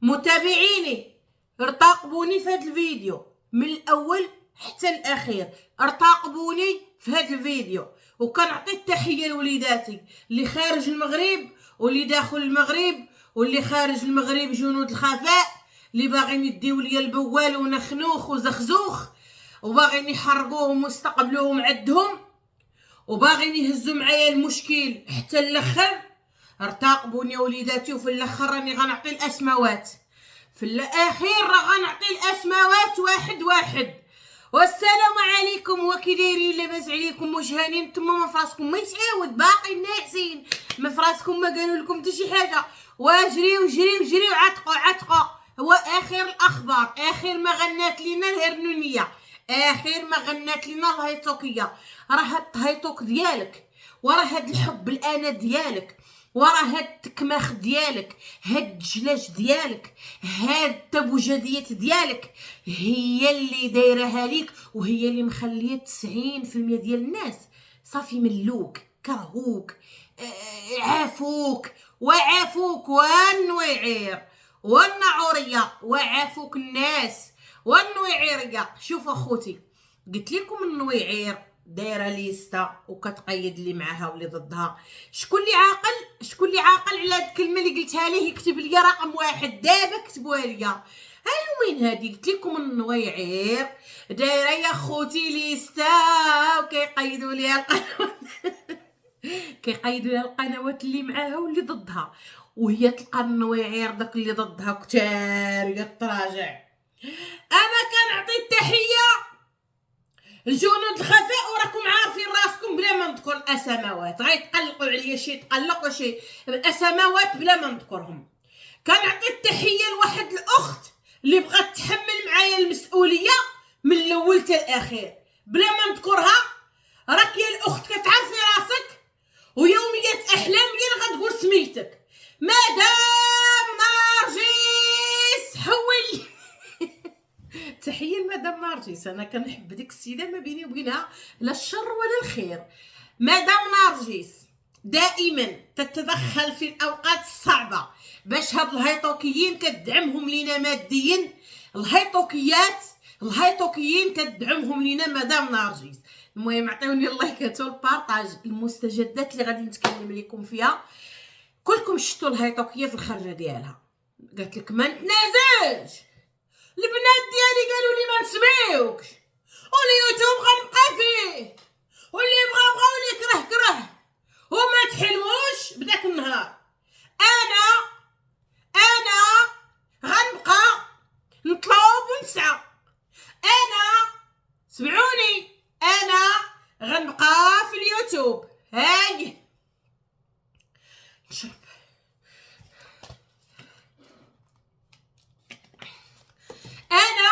متابعيني ارتقبوني في هذا الفيديو من الاول حتى الاخير. ارتقبوني في هذا الفيديو وكنعطي التحيه لوليداتي اللي خارج المغرب واللي داخل المغرب واللي خارج المغرب، جنود الخفاء اللي باغيين يديو ليا البوال ونخنوخ وزخزوخ وباغيين يحرقوهم ويستقبلوهم عندهم وباغيين يهزوا معايا المشكل حتى الاخر. ارتقبوني وليداتي وفي الاخر راني غنعطي الاسماوات، في الاخير راه غنعطي الاسماوات واحد واحد. والسلام عليكم وكي دايرين؟ لاباس عليكم؟ واش هانيين نتوما؟ ما فراسكم ما يتعاود باقي ناعسين؟ ما فراسكم ما قالوا لكم حتى شي حاجه؟ واجريو جريو جريو عتقوا. هو اخر الاخبار، اخر ما غنات لينا الهرنونيه، اخر ما غنات لينا الهيطوكيه. راه هاد الهيطوك ديالك وراه هاد الحب الانا ديالك وراه هاد التكماخ ديالك، هاد الجلاج ديالك، هاد التبوجديات ديالك هي اللي دايرها ليك وهي اللي مخليه 90% ديال الناس صافي ملوك كرهوك عافوك وعافوك والنويعير والنعوريه وعافوك الناس والنويعيريه. شوفوا اخوتي، قلت لكم النويعير دايره ليستا وكتقيد اللي معاها واللي ضدها. شكون اللي عاقل على هاد الكلمه اللي قلتها ليه يكتب لي رقم واحد دابا كتبوها لي. هاي وين هادي؟ قلت لكم النويعير دايره يا خوتي ليستا وكيقيدوا ليها القنوات كيقيدوا ليها القنوات اللي معاها واللي ضدها، وهي تلقى النويعير داك اللي ضدها كتاريه تراجع. انا كنعطي التحيه الجنود الخفاء وراكم عارفين راسكم بلا ما نذكر الاسماوات، غيتقلقوا عليا شي تقلق وشي الاسماوات بلا ما نذكرهم. كنعطي التحيه لواحد الاخت اللي بغات تحمل معايا المسؤوليه من الاول حتى الاخير بلا ما نذكرها. راك يا الاخت كتعرفي راسك ويوميات احلام ديال غتقول سميتك مدام نرجس حولي تحيه لمدام نرجس. انا كنحب ديك السيده ما بيني وبينها لا الشر ولا الخير. مدام نرجس دائما تتدخل في الاوقات الصعبه باش هاد الهيطوكيين كتدعمهم لينا ماديا. الهيطوكيين كتدعمهم لينا مدام نرجس. المهم عطيوني اللايكات والبارطاج. المستجدات اللي غادي نتكلم لكم فيها كلكم شفتوا الهيطوكيه في الخرجه ديالها، قالت لك ما نتنازلش، البنات ديالي قالوا لي ما نسمعوكش واليوتيوب غنبقى فيه واللي بغى واللي كره وما تحلموش بداك النهار. انا غنبقى نطلب ونسعى. انا سمعوني، انا غنبقى في اليوتيوب. هاي نشرب. انا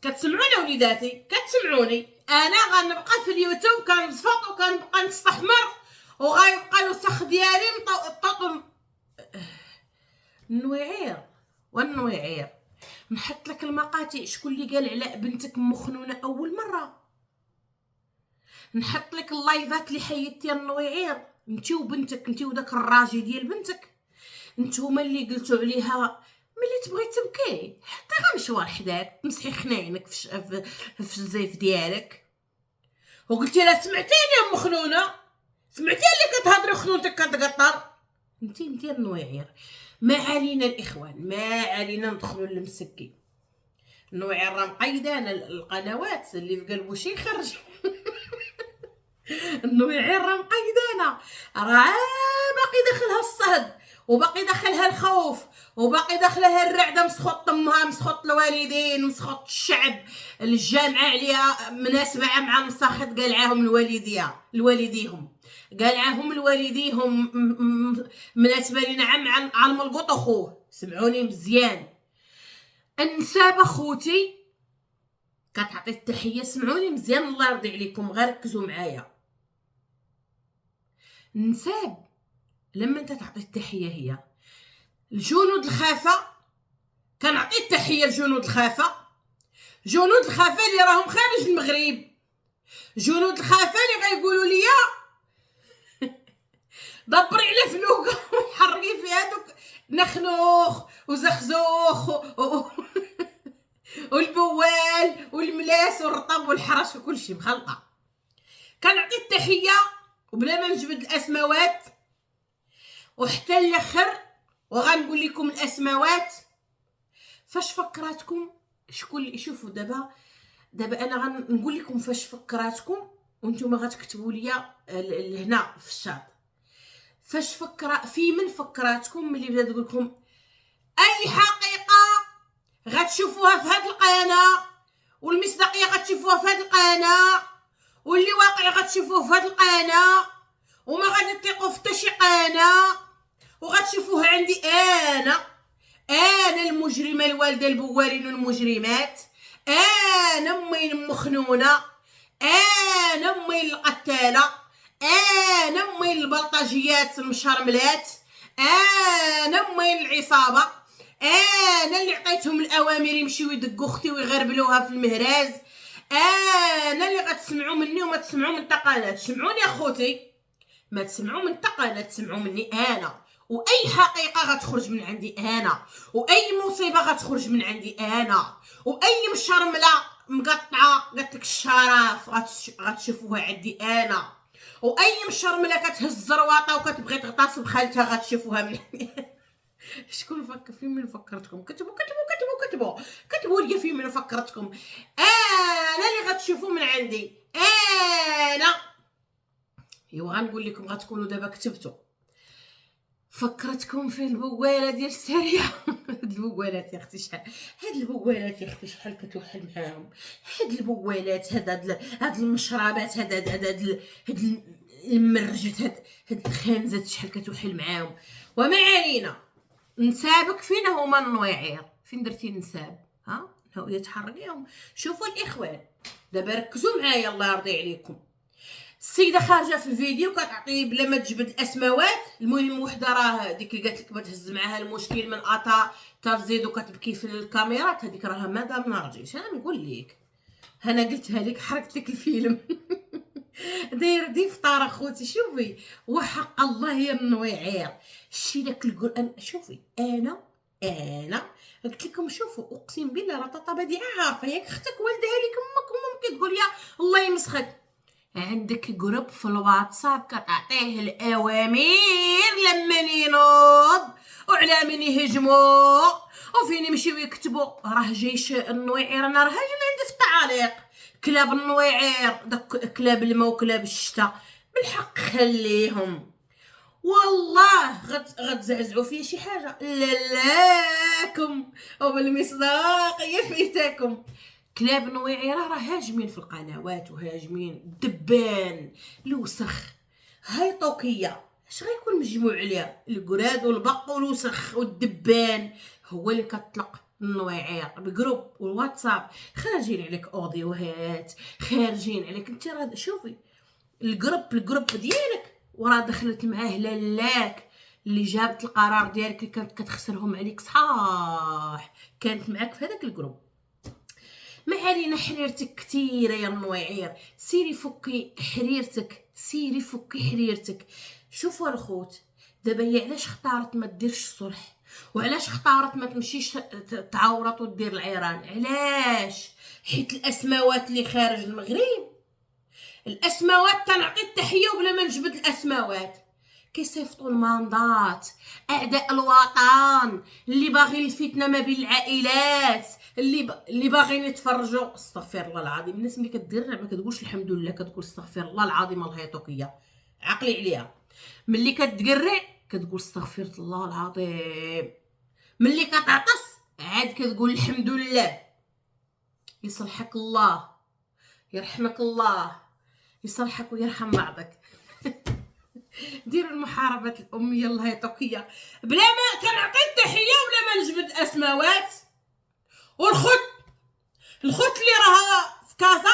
كتسمعوني وليداتي؟ كتسمعوني؟ انا غنبقى في اليوتيوب كنصفط وكنبقى نستحمر وغيبقى الوسخ ديالي مطوط. النويعير نحط لك المقاطع. شكون اللي قال على بنتك مخنونه اول مره؟ نحط لك اللايفات اللي حيدتي النويعير انت وبنتك، انت وداك الراجل ديال بنتك، نتوما اللي قلتوا عليها ملي تبغي تبكي حتى غنشوار حداك تمسحي خناينك في الزيف ديالك وقلتي لها سمعتيني ام مخنونه؟ سمعتي اللي كتهضري خنونتك كتقطر؟ انت النويعير. ما علينا الاخوان، ما علينا ندخلوا للمسكي. النويعير راه مقيدانا القنوات اللي في قلبو شي يخرج النويعير راه مقيدانا، راه باقي داخلها الصهد وباقي داخلها الخوف وباقي داخلها الرعده، مسخط امها مسخط الوالدين مسخط الشعب. الجامعه عليها مناسبه مع مساخط قالعاهم الوالديهم قالعاهم الوالديهم مناسبه لينا عن الملقوط اخوه. سمعوني مزيان، النساب اخوتي كتعطي التحيه. سمعوني مزيان الله يرضي عليكم، غير ركزوا معايا. النساب لما انت تعطي التحيه هي الجنود الخافه. كنعطي التحيه لجنود الخافه اللي راهم خارج المغرب، جنود الخافه اللي غيقولوا لي دبري على فلوقه وحرقي فيها دوك نخنوخ وزخزوخ والبوال والملاس والرطب والحرش وكل شيء مخلقه. كنعطي التحيه وبلا ما نجبد الاسماوات وحتى الاخر، وغنقول لكم الاسماوات فاش فكراتكم. شكون اللي شوفوا دابا انا غنقول لكم فاش فكراتكم وانتم غتكتبوا لي هنا في الشات فاش في من فكراتكم ملي بدا تقول لكم اي حقيقه غتشوفوها في هذه القناه، والمصداقيه غتشوفوها في هذه القناه، واللي واقع غتشوفوه في هذه القناه، وما غادي تثقوا في حتى شي قناه، وغتشوفوها عندي انا المجرمه الوالده البوالين والمجرمات، انا امي المخنونه، انا امي القتاله، انا امي البلطجيات المشرملات، انا امي العصابه، انا اللي عطيتهم الاوامر يمشيو يدقوا اختي ويغربلوها في المهراز، انا اللي غتسمعوا مني وما تسمعوا من تقالات. سمعوني اخوتي، ما تسمعوا من تقالات، تسمعوا مني انا. واي حقيقه غتخرج من عندي انا، واي مصيبه غتخرج من عندي انا، واي مشرمله مقطعه قالت لك الشرف غتشوفوها عندي انا، واي مشرمله كتهز الزرواطه وكتبغي تغطاس بخالتها غتشوفوها من عندي. شكون فكر في من فكرتكم؟ كتبوا لي في من فكرتكم. انا اللي غتشوفوا من عندي انا. ايوا غنقول لكم غتكونوا دابا كتبتوا فكرتكم في البواله ديال السريعه. هاد البوالات يا اختي شحال، هاد البوالات يا اختي شحال كتوحل معاهم، هاد البوالات هاد المشربات هاد المرجت هاد الخنزات شحال كتوحل معاهم. وما علينا، نسابك فين هما النويعير؟ فين درتي نساب؟ ها هاو تحرقيهم. شوفوا الاخوان دابا ركزوا معايا الله يرضي عليكم. السيده خارجه في الفيديو كتعطي بلا ما تجبد الاسماوات. المهم وحده راه ديك اللي قالت لك بتهز معاها المشكل من اتا تزيد وكتبكي في الكاميرات، هذيك راها مدام نرجيش. انا نقول لك انا قلتها لك، حرقت لك الفيلم. داير دي فطار اخوتي. شوفي وحق الله يا النويعير شي داك القران. شوفي انا قلت لكم شوفوا اقسم بالله راه طاطا بديعه عارفه ياك اختك والدها لك امك وممكن تقول يا الله يمسخك. عندك جروب في الواتساب كتعطيه الاوامر لما ينوض وعلى من يهجموا وفين يمشيو يكتبوا. راه جيش النويعير انا راه هاجم عندي في التعاليق كلاب النويعير، داك كلاب الماء وكلاب الشتاء بالحق خليهم. والله غتزعزعوا فيا شي حاجه لاكم وبالمصداقيه فيتاكم. كلاب نويعيره راه هاجمين في القنوات وهاجمين دبان الوسخ. هاي طوكيه اش غيكون مجموع عليها؟ القراد والبق والوسخ والدبان هو اللي كتطلق النويعير بجروب والواتساب. خارجين عليك اوديوهات، خارجين عليك انت. راه شوفي الجروب ديالك وراه دخلت معاه لالاك اللي جابت القرار ديالك اللي كانت كتخسرهم عليك صحاح كانت معاك في هذاك الجروب. ما علينا، حريرتك كثيره يا النويعير. سيري فكي حريرتك، سيري فكي حريرتك. شوفوا الخوت دابا هي علاش اختارت ما ديرش الصلح، وعلاش اختارت ما تمشيش تعاورط ودير العيران؟ علاش؟ حيت الاسماوات اللي خارج المغرب، الاسماوات تنعطي التحيه وبلا ما نجبد الاسماوات كيصيفطوا الماندات. اعداء الوطن اللي باغي الفتنه ما بين العائلات، اللي باغيين يتفرجوا. استغفر الله العظيم. الناس اللي كدير ما كتقولش الحمد لله، كتقول استغفر الله العظيم. الله يطوكيه عقلي عليها. ملي كتقرع كتقول استغفر الله العظيم. ملي كتعطس عاد كتقول الحمد لله. يصلحك الله، يرحمك الله، يصلحك ويرحم بعضك. ديروا المحاربه الاميه الله يطوكيه بلا ما كنعطي التحيه ولا ما نجبد اسماوات. الخوت اللي راها في كازا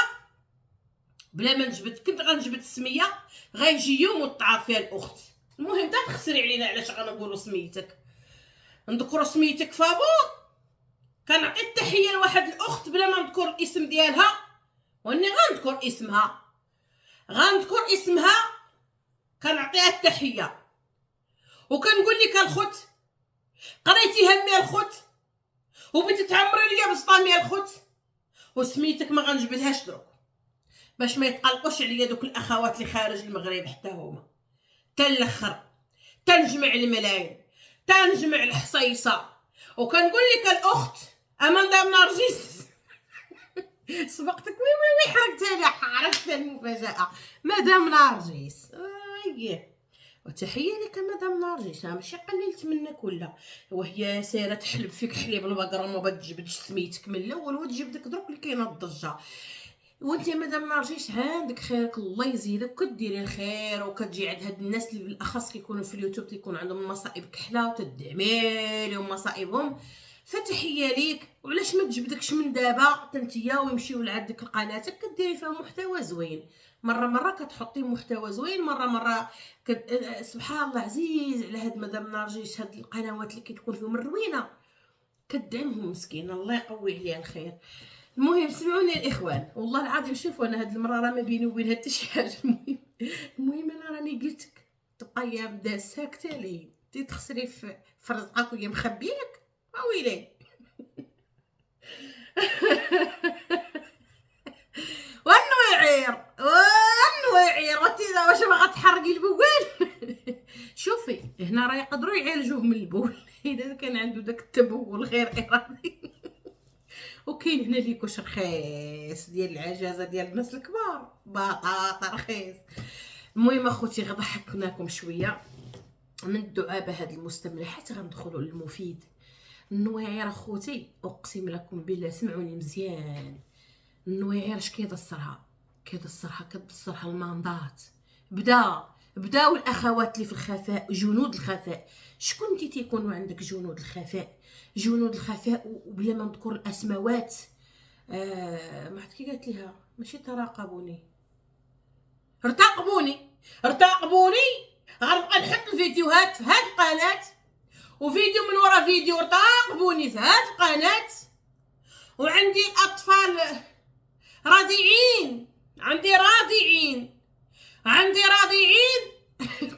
بلا ما نجبد، كنت غنجبد السميه غيجي يوم وتعرف فيها الاخت. المهم دا تخسري علينا علاش غنقولوا سميتك، نذكروا سميتك فابور. كنعطي التحيه لواحد الاخت بلا ما نذكر الاسم ديالها، واني غنذكر اسمها كنعطيها التحيه. وكنقول لك الخوت قريتي همي الخوت وبغيتي تعمري ليا بسطامي الخوت وسميتك ما غنجبدهاش دروك باش ما يتقلقوش عليا دوك الاخوات اللي خارج المغرب حتى هما تا الاخر تنجمع الملايين تنجمع الحصيصه. وكنقول لك الاخت اماندا نرجس سبقتك وي حرقتها لي عرفت المفاجاه مدام نرجس ايه. وتحيه لك مدام نرجس ماشي قللت منك ولا وهي سايره تحلب فيك حليب البقره ما بتجبدش سميتك من الاول وتجبدك دروك اللي كاينه الضجه. وانت مادام نرجيش عندك خيرك الله يزيدك كديري الخير وكتجي عند هاد الناس اللي بالاخص كيكونوا في اليوتيوب تيكون عندهم مصائب كحله وتدعمي لهم مصائبهم فتحيه ليك. وعلاش ما تجبدكش من دابا تنتيا ويمشيو لعندك لقناتك كديري فيها محتوى زوين مره كتحطي محتوى زوين مره سبحان الله عزيز على هاد مدام نرجيش هاد القنوات اللي كتكون فيهم الروينه كدعمهم مسكينه الله يقوي عليها الخير. المهم سمعوني الاخوان والله العظيم شوفوا انا هاد المره راه ما بيني وبينها حتى شي حاجه. المهم انا راني قلتك تبقى يا بدا ساكته لي تخسري في رزقك وهي مخبيك ويلي وانو يعير وتيدا واش باغا تحرقي البوال. شوفي هنا راه يقدروا يعالجوه من البول اذا كان عنده داك التبول غير ارادي. وكاين هنا ليكوش رخيص ديال العجازه ديال الناس الكبار بطاطا رخيص. المهم اخوتي غضحكناكم شويه من الدعابه هاد المستمره حتى غندخلوا للمفيد. النويعير اخوتي اقسم لكم بالله سمعوني مزيان النويعير اش كيدسرها كتبصرها المنضات. بداو الاخوات اللي في الخفاء جنود الخفاء. شكون انت تيكونوا عندك جنود الخفاء وبلا ما نذكر الاسماوات ما عرفت كي قالت ليها ماشي تراقبوني ارتقبوني غنبقى نحط الفيديوهات في هاد القناه وفيديو من ورا فيديو ارتقبوني في هاد القناه. وعندي الاطفال رادعين عندي رادعين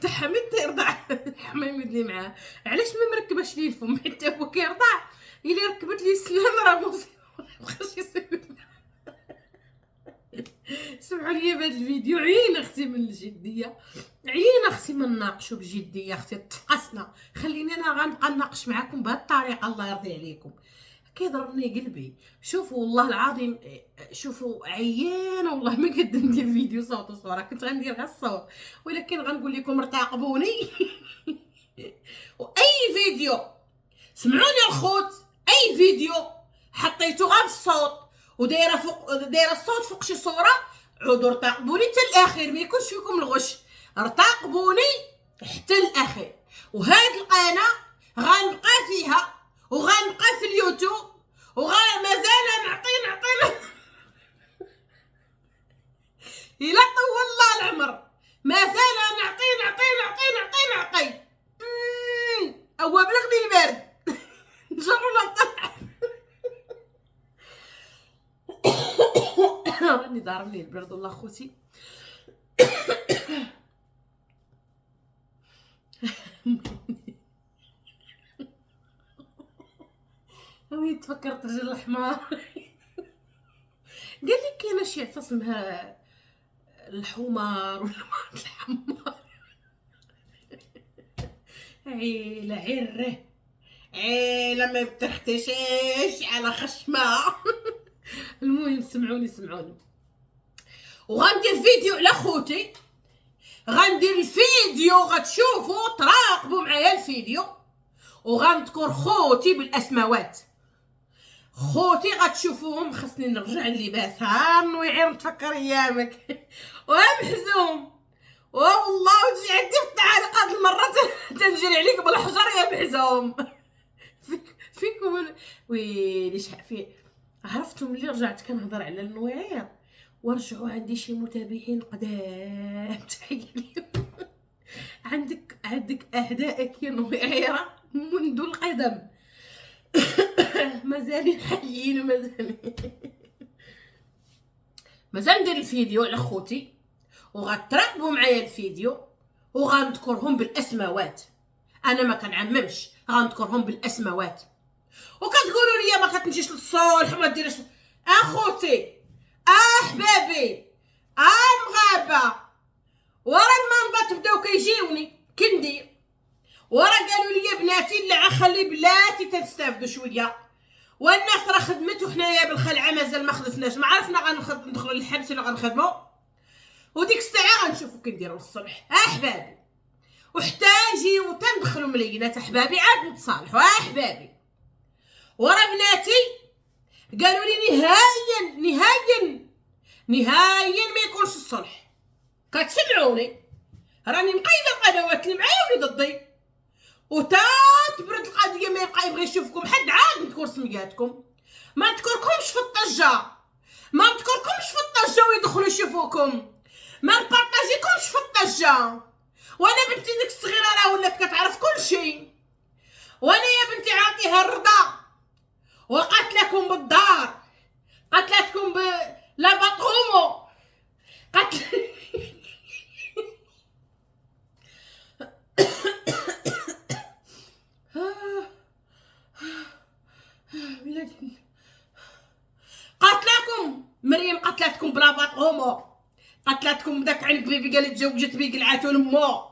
تحمد يرضع حمامي اللي معاه علاش ما مركباش ليه الفم حتى هو كيرضع الا ركبت لي السلام راه مصيبه مابقاش يسلم. سمعوا لي بهذا الفيديو عين اختي من الجديه عين اختي ما نناقشوا بجديه اختي تفقسنا خليني انا غنبقى نناقش معكم بهذه الطريقه الله يرضي عليكم. كيضربني قلبي شوفوا والله العظيم شوفوا عيانه والله ما قد ندير فيديو صوت وصوره كنت غندير غير الصوت ولكن غنقول لكم ارتقبوني. واي فيديو سمعوني الخوت اي فيديو حطيتو غير الصوت ودايره الصوت فوق شي صوره عودوا ارتقبوني حتى الاخير ما يكونش فيكم الغش ارتقبوني حتى الاخير. وهاد القناه غنبقى فيها وغنبقى في اليوتيوب مازال نعطي الا طول الله العمر مازال نعطي او بلغني البرد نجرب نطلع. راني ضاربني البرد والله خوتي. وي تفكرت رجل الحمار قال لي كاينه شي عفه اسمها الحمار ولا الحمار عيله ما بتختشيش على خشمها. المهم سمعوني وغندير فيديو على خوتي غتشوفوا تراقبوا معايا الفيديو وغنذكر خوتي بالاسماوات خوتي غتشوفوهم. خاصني نرجع للباس ها نويعير نتفكر ايامك ومحزوم والله وتجي عندي في التعاليق هاد المره تنجري عليك بالحجر يا محزوم. فيكم ويلي شحال في عرفتوا ملي رجعت كنهضر على النويعير ورجعوا عندي شي متابعين قدام تحيه ليهم. عندك اعدائك يا نويعيره منذ القدم مازال حيين مازال ندير الفيديو على خوتي وغتراقبوا معايا الفيديو وغنذكرهم بالاسماوات انا ما كنعممش، غنذكرهم بالاسماوات. وكتقولوا لي ما كتمشيش للصلح وما ديرش. اخوتي احبابي مغابه، ورا المنبط بداو كيجيوني كندير، ورا قالوا لي بناتي لا خلي بلاتي تنستافدوا شويه، والناس راه خدمت وحنايا بالخلعه مازال ما خدفناش، ما عرفنا ندخلوا للحبس ولا غنخدموا، وديك الساعه غنشوفوا كنديروا الصلح احبابي، وحتى نجيو تندخلوا ملينات احبابي عاد نتصالحوا احبابي. ورا بناتي قالوا لي نهائيا ما يكونش الصلح. كتسمعوني راني مقيده القنوات اللي معايا ولي ضدي، وتا تبرد القضيه ما يبقى يبغي يشوفكم حد عاد نذكر سمياتكم، ما نذكركمش في الطجه، ويدخلوا يشوفوكم، ما نبارطاجيكمش في الطجه. وانا بنتي ديك الصغيره راه ولات كتعرف كل شيء، وانا يا بنتي عاطيها الرضا، وقاتلكم بالدار، قاتلتكم لا بطغومو، قتل قاتلاكم مريم، قتلتكم بلا بطغومو، قتلتكم داك عين بيبي قالت تزوجت بيه قلعاتو لمو،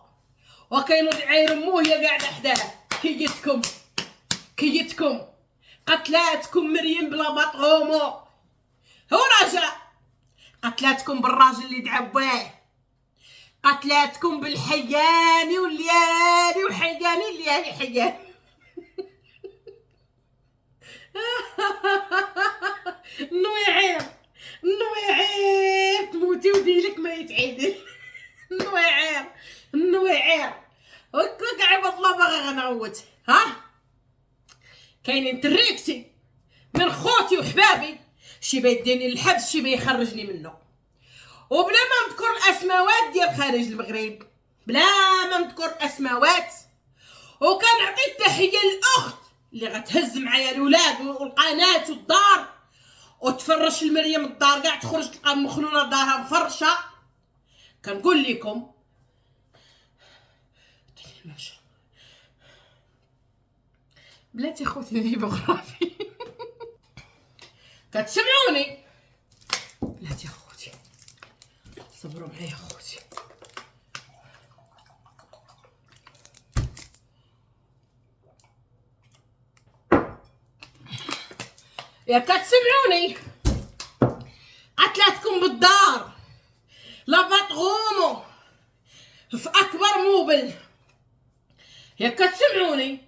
وكاينو عاير مو هي قاعده حداه. كيتكم قتلاتكم مريم بلا بطغومو، هو راجع قتلاتكم بالراجل اللي دعبوه، قتلاتكم بالحياني والليالي وحياني الليالي حياني. نويعير تموتي وديلك ما يتعدل. نويعير وكا عباد الله باغا غنعوت. ها كاينين تريكتي من خوتي وحبابي، شي بيديني للحبس شي بيخرجني منه، وبلا ما نذكر الاسماوات ديال خارج المغرب، وكنعطي التحيه للاخت اللي غتهز معايا الاولاد والقناه والدار، وتفرش المريم الدار كاع تخرج تلقى مخلوله دارها مفرشه. كنقول لكم بلاتي خوتي ديموغرافي. كتسمعوني بلاتي خوتي، صبروا معايا خوتي. يا كتسمعوني قتلتكم بالدار لا بطغومو في اكبر موبل. يا كتسمعوني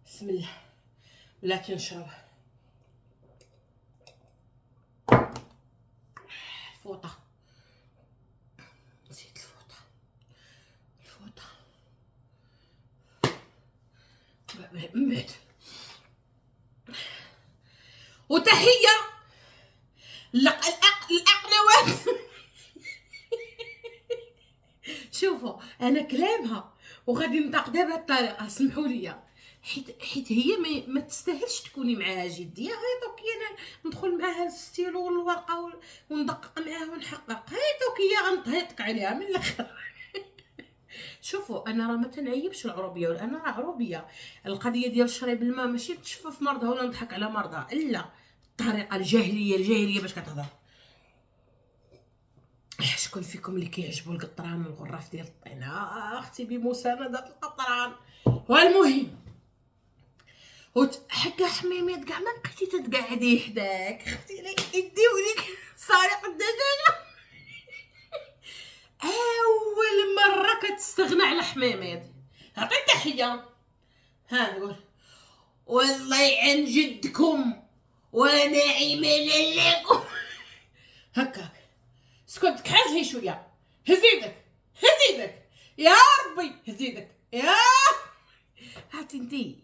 بسم الله بلاتي نشرب الفوطه، نسيت الفوطه من بعد. وتحيه الاقنوات. شوفوا انا كلامها وغادي نطاق دابا الطريقه، سمحوا لي، حيت هي ما تستاهلش تكوني معاها جديه. هاي انا ندخل معاها الستيلو والورقه وندقق معاها ونحقق، هاي غنطهيطك عليها من الاخر. شوفوا انا راه ما تنعيبش العروبيه، ولا انا راه عروبيه. القضيه ديال شرب الماء ماشي تشفى في مرضها ولا نضحك على مرضها، الا الطريقه الجاهليه باش كتهضر. شكون فيكم اللي كيعجبو القطران والغراف ديال الطين؟ اختي بمسانده القطران. والمهم حكا حميمات كاع ما بقيتي تتقعدي حداك، اختي يديولك سارق الدجاجه. اول مره كتستغنى على حميمات. عطي تحيه. ها نقول والله يعن جدكم ونعم لكم. هكاك سكت كحازي شويه، هزيدك يا ربي هزيدك يا هاتي.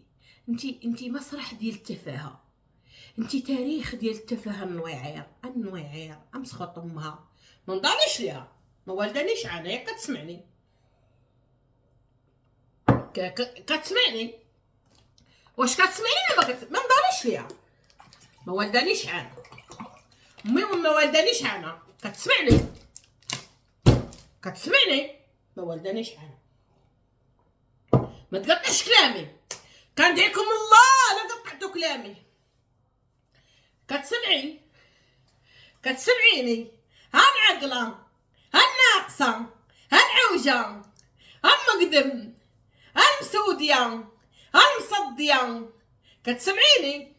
انتي مسرح ديال التفاهه، انتي تاريخ ديال التفاهه. النويعير امسخط امها، ما نضاليش ليها، ما والدانيش عنها. ياك كتسمعني واش كتسمعني؟ ما نضاليش ليها، ما والدانيش عنها امي وما والدانيش عنها. كتسمعني ما والدانيش عنها. ما تقطعش كلامي، كندعيكم الله لا قطعتوا كلامي. كتسمعيني ها العقله، ها الناقصه، ها العوجه، ها المقدم، ها المسوديه، ها المصديه. كتسمعيني؟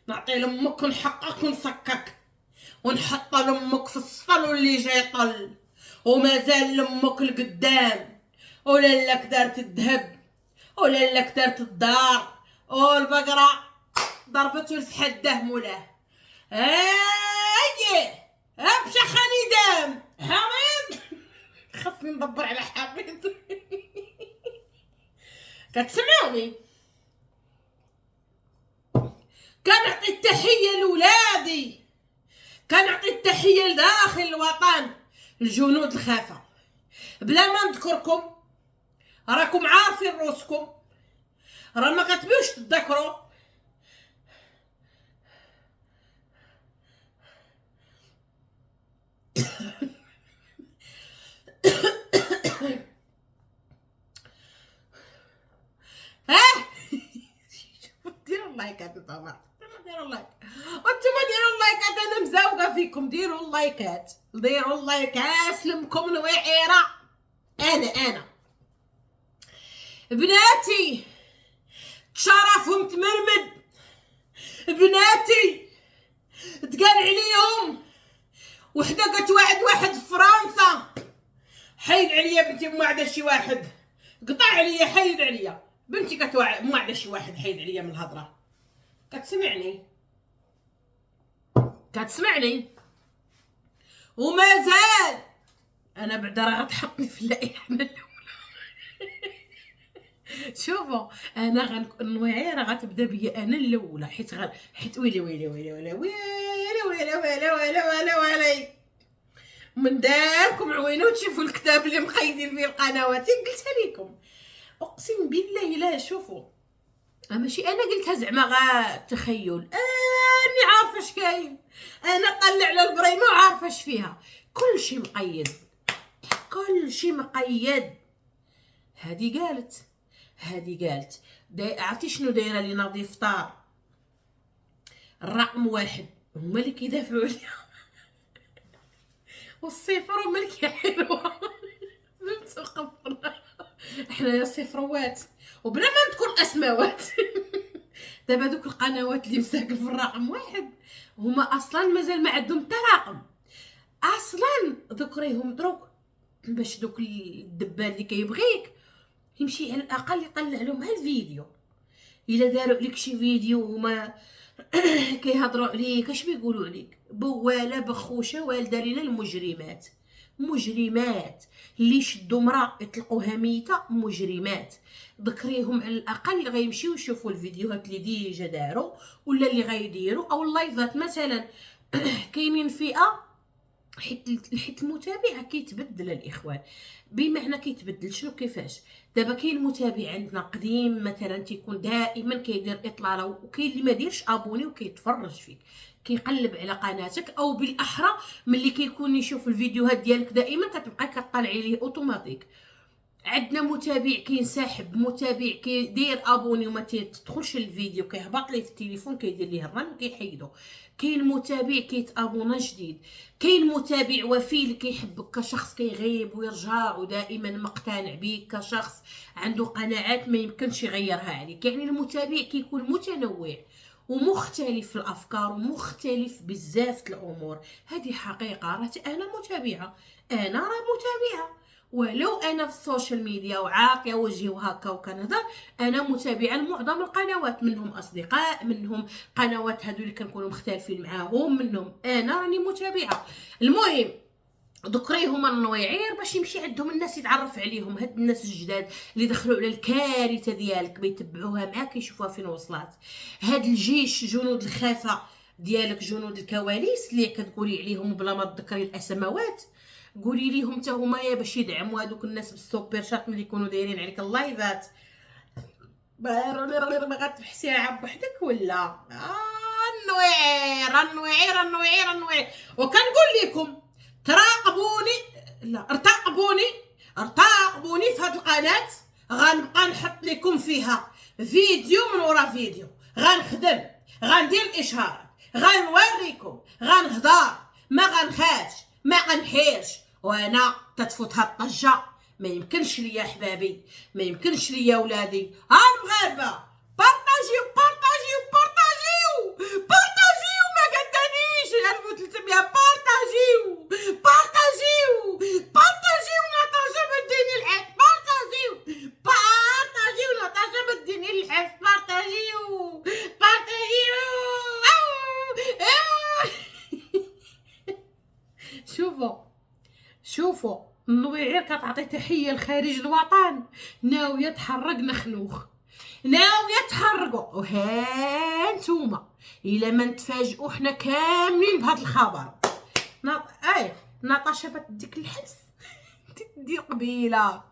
نعطي لامك ونحقق ونفكك ونحط لامك في السطل واللي جاي طل، ومازال لامك القدام، ولا لك دارت الذهب، ولا لك دارت الدار، والبقره ضربته لفحده مولاه. ايه ابشا خليدام حميد. خاصني ندبر على حميد. كتسمعوني؟ كنعطي التحيه لولادي، كنعطي التحيه لداخل الوطن، الجنود الخافه، بلا ما نذكركم، راكم عارفين روسكم، راه ما كتبوش تذكروا. ها ديروا اللايكات طبعا، ديروا اللايك وانتم ديروا اللايكات، انا مزوقه فيكم. ديروا اللايكات، ديروا اللايكات لمكم نويعيره. انا بناتي شرفهم تمرمد، بناتي تقال عليهم وحده كتوعد واحد في فرنسا. حيد عليا بنتي موعده شي واحد، قطع عليا، حيد عليا بنتي كتوعد موعده شي واحد، حيد عليا من الهضره. كتسمعني ومازال انا بعدا راه غتحطني في اللائحه الاولى. شوفوا انا النوعيه راه غتبدا بيا انا الاولى، حيت ويلي ويلي ويلي ويلي ويلي ويلي ويلي ويلي ويلي ويلي من داركم عوينه وتشوفوا الكتاب اللي مقيدين فيه القنوات. قلتها لكم اقسم بالله. لا شوفوا ماشي انا قلتها زعما غا تخيل، اني عارفه اش كاين، انا طلع على البريمه وعارفه اش فيها، كلشي مقيد، كلشي مقيد. هادي قالت عرفتي شنو دايره لي ناضي فطار الرقم 1 هما اللي كيدافعوا عليا، والصفر هما اللي كيحيروها. فهمتوا قبل حنايا صفروات وبلا ما نذكر اسماوات. دابا دوك القنوات اللي مساكن في الرقم 1 هما اصلا مازال ما عندهم حتى رقم اصلا. ذكريهم دروك باش دوك الدبال اللي كيبغيك يمشي على الاقل يطلع لهم الفيديو. الا داروا عليك شي فيديو هما كيهضروا عليك، اش بيقولوا عليك؟ بواله بخوشه والده لينا المجرمات. مجرمات اللي شدوا مرا يطلقوها ميته، مجرمات. ذكريهم على الاقل غيمشيو يشوفوا الفيديوهات اللي ديجا داروا ولا اللي غيديروا او اللايفات مثلا. كاينين فئه حيت المتابع كيتبدل الاخوان، بمعنى كيتبدل شنو كيفاش. دابا كاين متابع عندنا قديم مثلا تيكون دائما كيدير اطلاله، وكاين اللي ما ديرش ابوني وكيتفرج فيك كيقلب على قناتك، او بالاحرى ملي كيكون يشوف الفيديوهات ديالك دائما كتبقى كطلعي ليه اوتوماتيك. عندنا متابع كينسحب، متابع كيدير ابوني وما تدخلش الفيديو كيهبط ليه في التليفون كيدير ليه الرن وكيحيدو. كاين متابع كيتابونا جديد، كاين متابع وفي اللي كيحبك كشخص كيغيب ويرجع ودائما مقتنع بيك كشخص عنده قناعات ما يمكنش يغيرها عليك. يعني المتابع كيكون متنوع ومختلف في الافكار ومختلف بزاف الامور. هذه حقيقه، راه انا متابعه، انا راه متابعه، ولو انا في السوشيال ميديا وعاطيه وجهي وهكا وكنهضر، انا متابعه لمعظم القنوات، منهم اصدقاء، منهم قنوات هادو اللي كنكونوا مختلفين معاهم، منهم انا راني متابعه. المهم ذكريهم النويعير باش يمشي عندهم الناس يتعرف عليهم، هاد الناس الجداد اللي دخلوا على الكارثه ديالك بيتبعوها معاك يشوفوها فين وصلت. هاد الجيش جنود الخافه ديالك، جنود الكواليس اللي كتقولي عليهم بلا ما تذكري الاسماوات، قولي ليهم حتى هما باش يدعموا هذوك الناس بالسوبر شات ملي يكونوا دايرين عليك اللايفات. ما غتبحثي بوحدك ولا النويعير. وكنقول لكم تراقبوني، لا ارتقبوني في هذه القناه غنبقى نحط لكم فيها فيديو من ورا فيديو، غنخدم، غندير الاشهارات، غنوريكم، غنهضر، ما غنخافش، ما غنحيرش، وانا تتفوتها الطجه. ما يمكنش ليا حبابي، ما يمكنش ليا ولادي المغاربه. بارطاجيو بارطاجيو بارطاجيو بارطاجيو، ما قدانيش 1300. بارطاجيو بارطاجيو بارطاجيو، نطاجه بديني الحس. بارطاجيو بارطاجيو، نطاجه بديني الحس. بارطاجيو بارطاجيو. شوفوا النويعير كتعطي تحيه لخارج الوطن، ناويه تحرق نخنوخ، ناويه تحرقوا. وها نتوما الا ما نتفاجئوا حنا كاملين بهذا الخبر. ناطاشا بتديك الحبس. انت تدي قبيله،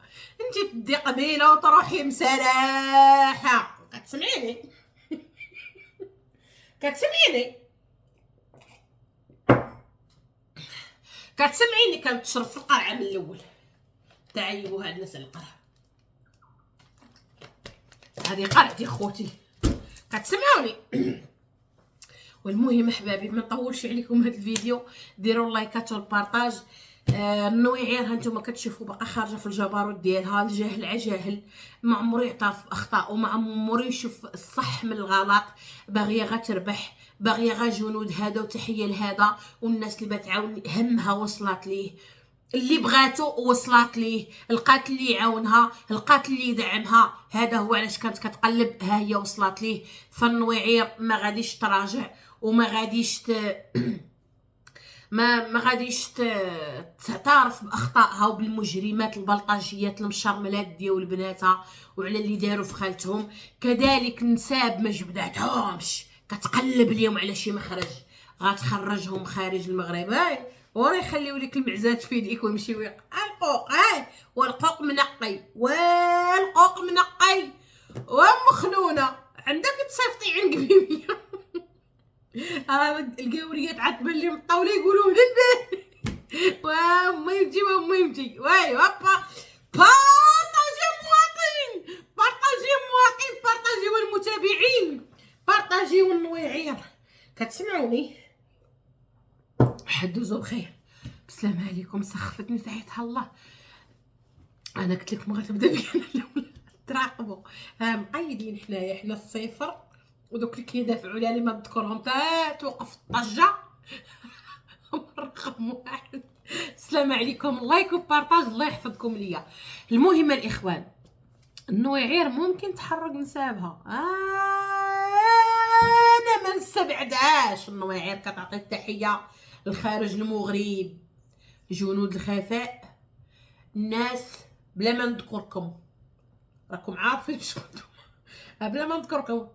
انت تدي قبيله وتروحي مسراحه. كتسمعيني؟ كتسمعيني كنتشرب في القرعه من الاول. تعيبوا هاد الناس على القرعه، هذه قرعتي خوتي، كتسمعوني؟ والمهم احبابي ما نطولش عليكم هذا الفيديو، ديروا اللايكات والبارطاج. النويعير هانتوما كتشوفوا باقا خارجه في الجبروت ديالها، الجاهل عجاهل، ما عمرو يعترف باخطائه، ما عمرو يشوف الصح من الغلط، باغيه غا تربح، باغيه غا جنود هذا. وتحيه لهذا والناس اللي بتعاون، همها وصلت ليه، اللي بغاتو وصلت ليه، لقات اللي يعاونها، لقات اللي يدعمها. هذا هو علاش كانت كتقلب، ها هي وصلت ليه. فالنويعير ما غاديش تراجع، وما غاديش ما غاديش تعترف باخطائها وبالمجرمات البلطجيات المشرملات ديال بناتها وعلى اللي داروا في خالتهم. كذلك نساب ما جبداتهمش، كتقلب اليوم على شي مخرج، غتخرجهم خارج المغرب. هاي ورا يخليو لك المعزات في يديك ويمشيو القوق. هاي والقوق منقي، والقوق منقي ومخنونه. عندك تصيفطي عند قبيبيه. القوريات عتبان لي مطاوله يقولوا للبال. وما يمشي واي هوبا. بارطاجي مواطن، بارطاجي مواطن، بارطاجي والمتابعين، بارطاجي والنويعير. كتسمعوني؟ حدوزو بخير، بسلام عليكم. سخفتني تحيتها الله. انا قلت لكم غتبدا بيا الاولى. تراقبوا مقيدين حنا الصفر، ودوك اللي كيدافعوا لي ما نذكرهم توقف الضجه. رقم 1. السلام عليكم، لايك وبارطاج، الله يحفظكم ليا. المهم الاخوان، النويعير ممكن تحرق نسابها، انا ما نستبعدهاش. النويعير كتعطي التحيه لخارج المغرب، جنود الخفاء، الناس بلا ما نذكركم، راكم عارفين شكون بلا ما نذكركم.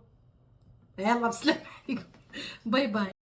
يلا بسلام عليكم، باي باي.